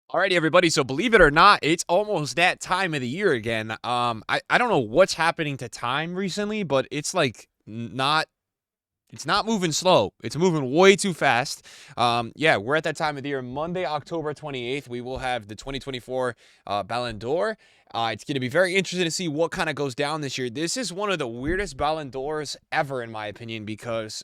Alrighty, everybody. So believe it or not, it's almost that time of the year again. I don't know what's happening to time recently, but it's like not it's not moving slow. It's moving way too fast. Yeah, we're at that time of the year. Monday, October 28th, we will have the 2024 Ballon d'Or. It's going to be very interesting to see what kind of goes down this year. This is one of the weirdest Ballon d'Ors ever, in my opinion, because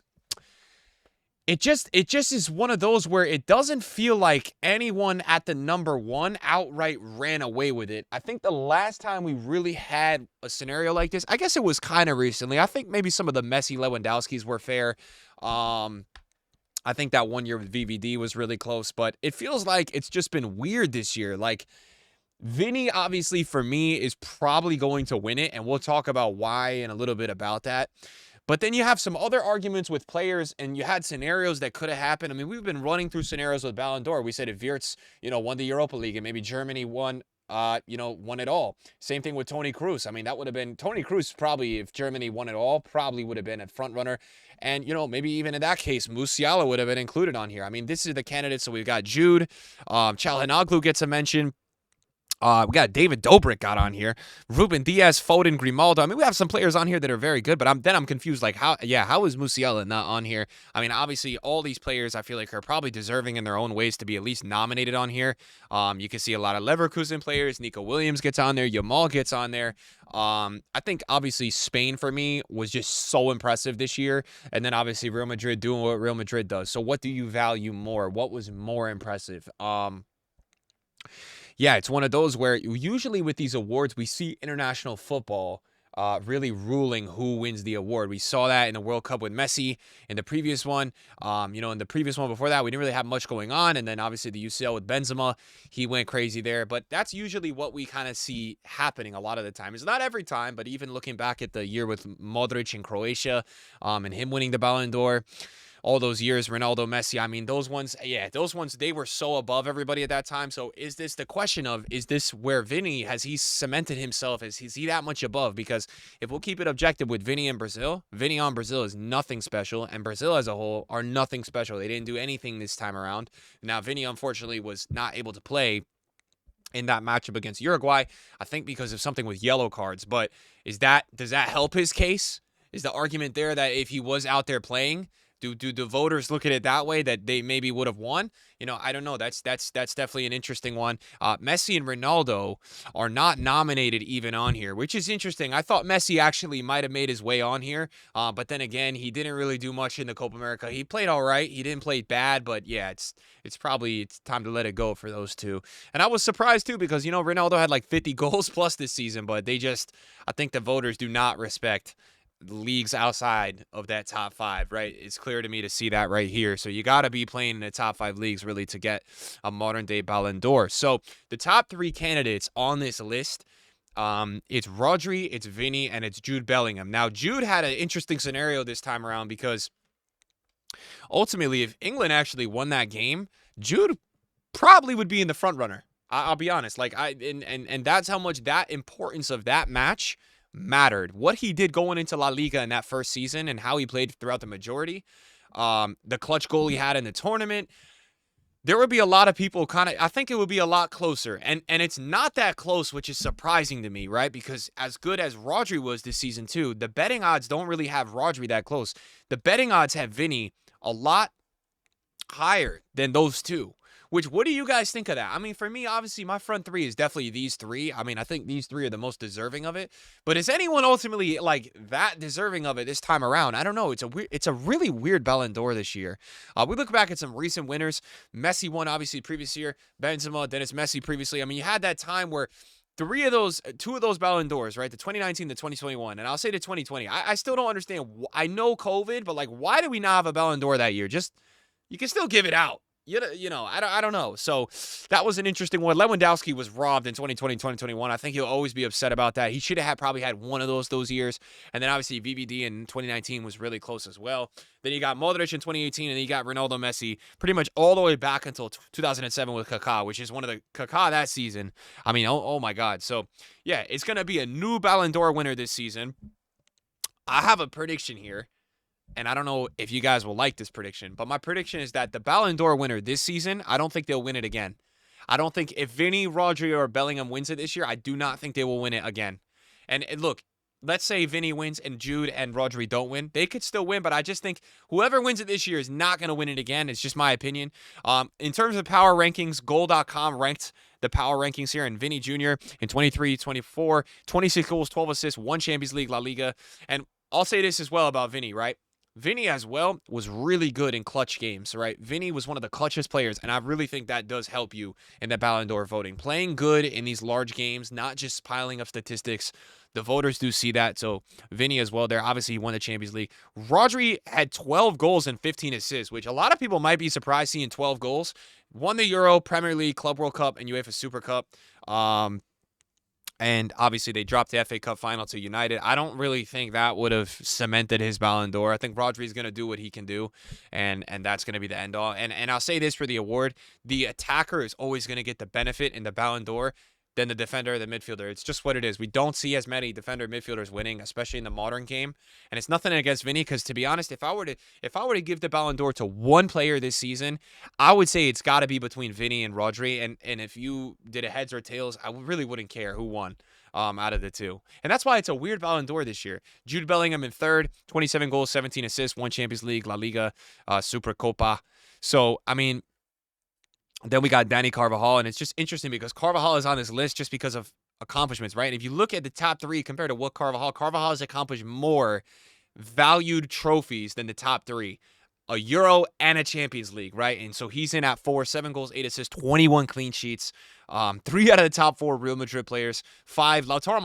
it just is one of those where it doesn't feel like anyone at the number one outright ran away with it. I think the last time we really had a scenario like this, I guess it was kind of recently. I think maybe some of the Messi Lewandowskis were fair. Um, I think that one year with VVD was really close, but it feels like it's just been weird this year. Like Vinny, obviously, for me, is probably going to win it, and we'll talk about why and a little bit about that. But then you have some other arguments with players, and you had scenarios that could have happened. I mean, we've been running through scenarios with Ballon d'Or. We said if Wirtz, won the Europa League, and maybe Germany won it all. Same thing with Toni Kroos. I mean, that would have been Toni Kroos probably if Germany won it all, probably would have been a front runner. And maybe even in that case, Musiala would have been included on here. I mean, this is the candidates. So we've got Jude, Çalhanoğlu gets a mention. We got David Dobrik got on here, Ruben Diaz, Foden, Grimaldo. I mean, we have some players on here that are very good, but I'm confused. Like, how is Musiala not on here? I mean, obviously, all these players I feel like are probably deserving in their own ways to be at least nominated on here. You can see a lot of Leverkusen players. Nico Williams gets on there. Yamal gets on there. I think obviously Spain for me was just so impressive this year, and then obviously Real Madrid doing what Real Madrid does. So, what do you value more? What was more impressive? Yeah, it's one of those where usually with these awards, we see international football really ruling who wins the award. We saw that in the World Cup with Messi in the previous one. In the previous one before that, we didn't really have much going on. And then obviously the UCL with Benzema, he went crazy there. But that's usually what we kind of see happening a lot of the time. It's not every time, but even looking back at the year with Modric in Croatia and him winning the Ballon d'Or, all those years, Ronaldo, Messi. I mean, those ones, they were so above everybody at that time. So is this the question of, is this where Vinny, has he cemented himself? Is he that much above? Because if we'll keep it objective with Vinny and Brazil, Vinny on Brazil is nothing special, and Brazil as a whole are nothing special. They didn't do anything this time around. Now, Vinny, unfortunately, was not able to play in that matchup against Uruguay, I think because of something with yellow cards. But does that help his case? Is the argument there that if he was out there playing, do the voters look at it that way, that they maybe would have won? I don't know. That's definitely an interesting one. Messi and Ronaldo are not nominated even on here, which is interesting. I thought Messi actually might have made his way on here, but then again, he didn't really do much in the Copa America. He played all right. He didn't play bad, but yeah, it's probably time to let it go for those two. And I was surprised too because Ronaldo had like 50 goals plus this season, but I think the voters do not respect leagues outside of that top five, right? It's clear to me to see that right here. So you got to be playing in the top five leagues really to get a modern day Ballon d'Or. So the top three candidates on this list, it's Rodri, it's Vinny, and it's Jude Bellingham. Now, Jude had an interesting scenario this time around because ultimately, if England actually won that game, Jude probably would be in the front runner. I'll be honest. And that's how much that importance of that match mattered. What he did going into La Liga in that first season and how he played throughout the majority, the clutch goal he had in the tournament, there would be a lot of people I think it would be a lot closer. And it's not that close, which is surprising to me, right? Because as good as Rodri was this season too, the betting odds don't really have Rodri that close. The betting odds have Vinny a lot higher than those two. What do you guys think of that? I mean, for me, obviously, my front three is definitely these three. I mean, I think these three are the most deserving of it. But is anyone ultimately like that deserving of it this time around? I don't know. It's a really weird Ballon d'Or this year. We look back at some recent winners. Messi won obviously previous year. Benzema, then it's Messi previously. I mean, you had that time where two of those Ballon d'Ors, right? The 2019, the 2021, and I'll say the 2020. I still don't understand. I know COVID, but like, why do we not have a Ballon d'Or that year? Just you can still give it out. I don't know. So that was an interesting one. Lewandowski was robbed in 2020, 2021. I think he'll always be upset about that. He should have probably had one of those years. And then obviously VVD in 2019 was really close as well. Then you got Modric in 2018, and then you got Ronaldo, Messi pretty much all the way back until 2007 with Kaká, which is one of the Kaká that season. I mean, oh my God. So yeah, it's going to be a new Ballon d'Or winner this season. I have a prediction here. And I don't know if you guys will like this prediction, but my prediction is that the Ballon d'Or winner this season, I don't think they'll win it again. I don't think if Vinny, Rodri, or Bellingham wins it this year, I do not think they will win it again. And look, let's say Vinny wins and Jude and Rodri don't win. They could still win, but I just think whoever wins it this year is not going to win it again. It's just my opinion. In terms of power rankings, goal.com ranked the power rankings here, and Vinny Jr. in 23, 24, 26 goals, 12 assists, 1 Champions League, La Liga. And I'll say this as well about Vinny, right? Vinny as well was really good in clutch games, right? Vinny was one of the clutchest players, and I really think that does help you in the Ballon d'Or voting. Playing good in these large games, not just piling up statistics. The voters do see that, so Vinny as well there. Obviously, he won the Champions League. Rodri had 12 goals and 15 assists, which a lot of people might be surprised seeing 12 goals. Won the Euro, Premier League, Club World Cup, and UEFA Super Cup. And obviously, they dropped the FA Cup final to United. I don't really think that would have cemented his Ballon d'Or. I think Rodri's going to do what he can do, and that's going to be the end all. And I'll say this for the award: the attacker is always going to get the benefit in the Ballon d'Or than the defender or the midfielder. It's just what it is. We don't see as many defender midfielders winning, especially in the modern game. And it's nothing against Vinny, because to be honest, if I were to give the Ballon d'Or to one player this season, I would say it's got to be between Vinny and Rodri. And if you did a heads or tails, I really wouldn't care who won out of the two. And that's why it's a weird Ballon d'Or this year. Jude Bellingham in third, 27 goals, 17 assists, 1 Champions League, La Liga, Super Copa. So, I mean, then we got Danny Carvajal, and it's just interesting because Carvajal is on this list just because of accomplishments, right? And if you look at the top 3 compared to what Carvajal has accomplished more valued trophies than the top 3. A Euro and a Champions League, right? And so he's in at 4, 7 goals, 8 assists, 21 clean sheets. 3 out of the top 4 Real Madrid players. 5, Lautaro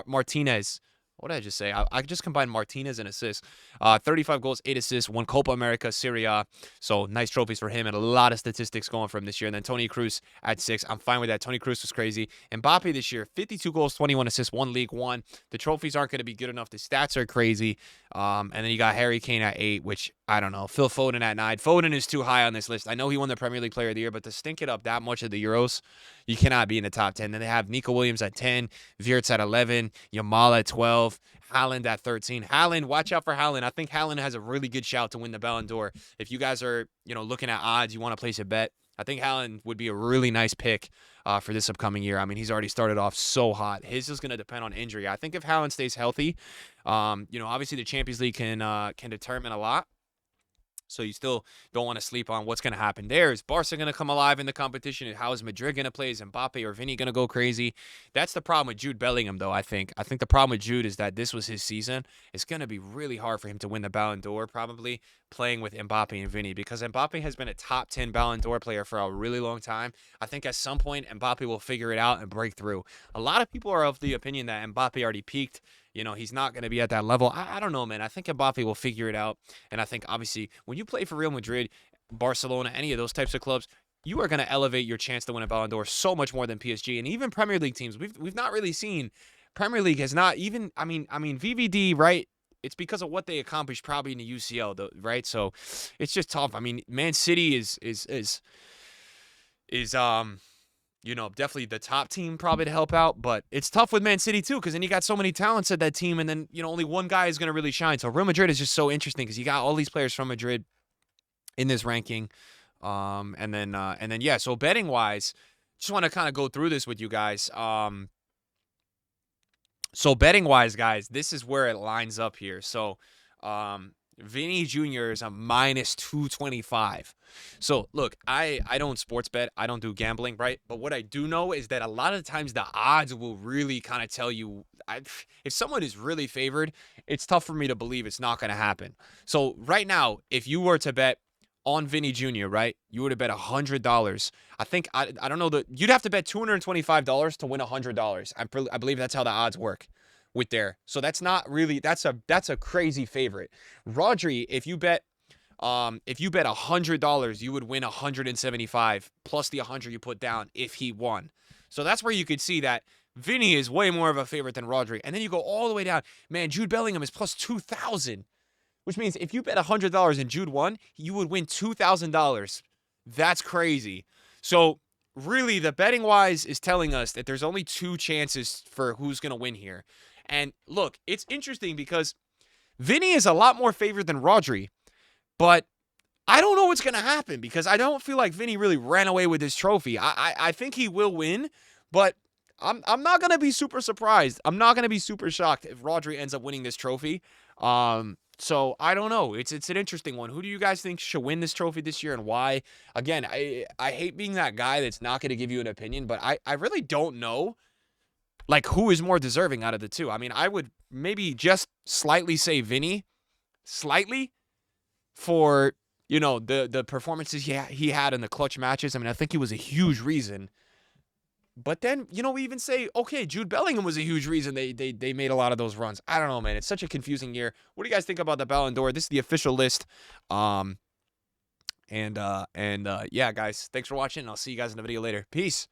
Martinez. What did I just say? I just combined Martinez and assists. 35 goals, 8 assists, 1 Copa America, Serie A. So nice trophies for him and a lot of statistics going from this year. And then Toni Kroos at 6. I'm fine with that. Toni Kroos was crazy. Mbappe this year, 52 goals, 21 assists, 1 League 1. The trophies aren't going to be good enough. The stats are crazy. And then you got Harry Kane at 8, which I don't know. Phil Foden at 9. Foden is too high on this list. I know he won the Premier League Player of the Year, but to stink it up that much at the Euros, you cannot be in the top 10. Then they have Nico Williams at 10, Wirtz at 11, Yamal at 12, Haaland at 13. Haaland, watch out for Haaland. I think Haaland has a really good shout to win the Ballon d'Or. If you guys are, looking at odds, you want to place a bet, I think Haaland would be a really nice pick for this upcoming year. I mean, he's already started off so hot. His is going to depend on injury. I think if Haaland stays healthy, obviously the Champions League can determine a lot. So you still don't want to sleep on what's going to happen there. Is Barca going to come alive in the competition? How is Madrid going to play? Is Mbappe or Vinny going to go crazy? That's the problem with Jude Bellingham, though, I think. I think the problem with Jude is that this was his season. It's going to be really hard for him to win the Ballon d'Or, probably playing with Mbappe and Vinny, because Mbappe has been a top 10 Ballon d'Or player for a really long time. I think at some point Mbappe will figure it out and break through. A lot of people are of the opinion that Mbappe already peaked. He's not going to be at that level. I don't know, man. I think Mbappe will figure it out. And I think, obviously, when you play for Real Madrid, Barcelona, any of those types of clubs, you are going to elevate your chance to win a Ballon d'Or so much more than PSG. And even Premier League teams, we've not really seen. Premier League has not even, I mean, VVD, right? It's because of what they accomplished probably in the UCL, though, right? So it's just tough. I mean, Man City is definitely the top team probably to help out, but it's tough with Man City too, because then you got so many talents at that team, and then only one guy is going to really shine. So Real Madrid is just so interesting because you got all these players from Madrid in this ranking, and then yeah. So betting wise, just want to kind of go through this with you guys. So betting wise, guys, this is where it lines up here. So, Vinny Jr. is a minus 225. So, look, I don't sports bet. I don't do gambling, right? But what I do know is that a lot of times the odds will really kind of tell you, if someone is really favored, it's tough for me to believe it's not going to happen. So, right now, if you were to bet on Vinny Jr., right, you would have bet $100. I think, I don't know, you'd have to bet $225 to win $100. I believe that's how the odds work with there. So that's not really, that's a crazy favorite. Rodri, if you bet $100, you would win 175 plus the 100 you put down if he won. So that's where you could see that Vinny is way more of a favorite than Rodri. And then you go all the way down. Man, Jude Bellingham is plus 2,000. Which means if you bet $100 and Jude won, you would win $2,000. That's crazy. So really, the betting wise is telling us that there's only 2 chances for who's going to win here. And look, it's interesting because Vinny is a lot more favored than Rodri, but I don't know what's going to happen because I don't feel like Vinny really ran away with this trophy. I think he will win, but I'm not going to be super surprised. I'm not going to be super shocked if Rodri ends up winning this trophy. So I don't know. It's an interesting one. Who do you guys think should win this trophy this year and why? Again, I hate being that guy that's not going to give you an opinion, but I really don't know like who is more deserving out of the two. I mean, I would maybe just slightly say Vinny, slightly for the performances he had in the clutch matches. I mean, I think he was a huge reason. But then, we even say, okay, Jude Bellingham was a huge reason they made a lot of those runs. I don't know, man. It's such a confusing year. What do you guys think about the Ballon d'Or? This is the official list. Yeah, guys, thanks for watching. I'll see you guys in the video later. Peace.